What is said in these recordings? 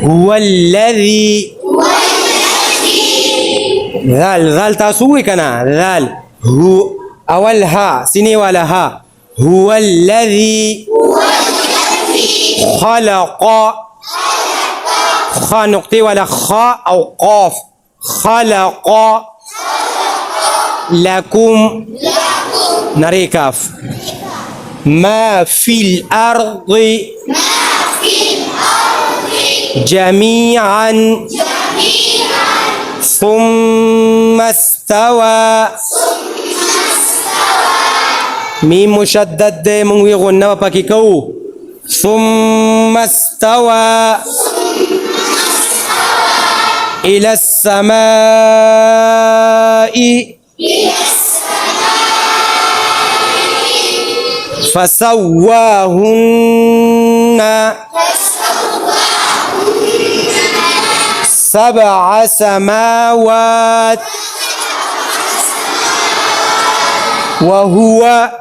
هو الذي ذال تاسوي كنا ذال هو أولها سيني ولا ها هو الذي خلق خا نقطة ولا خاء أو قاف خلق لكم نريكاف ما في الأرض جميعا ثم استوى ميم مشدد منوي غنى وباكيكو ثم استوى إلى السماء فسواهن سبع سماوات وهو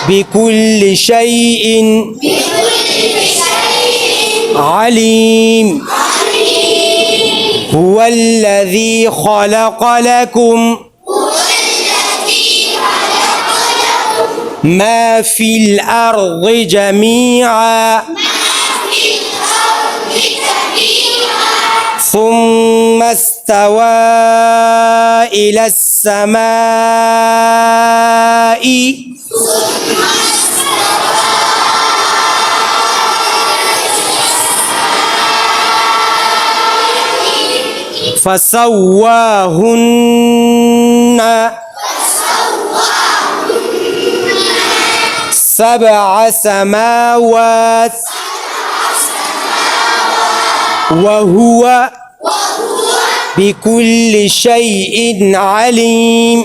بكل شيء عليم هو الذي خلق لكم ما في الأرض جميعا ثم استوى إلى السماء فسواهن سبع سماوات وهو بكل شيء عليم.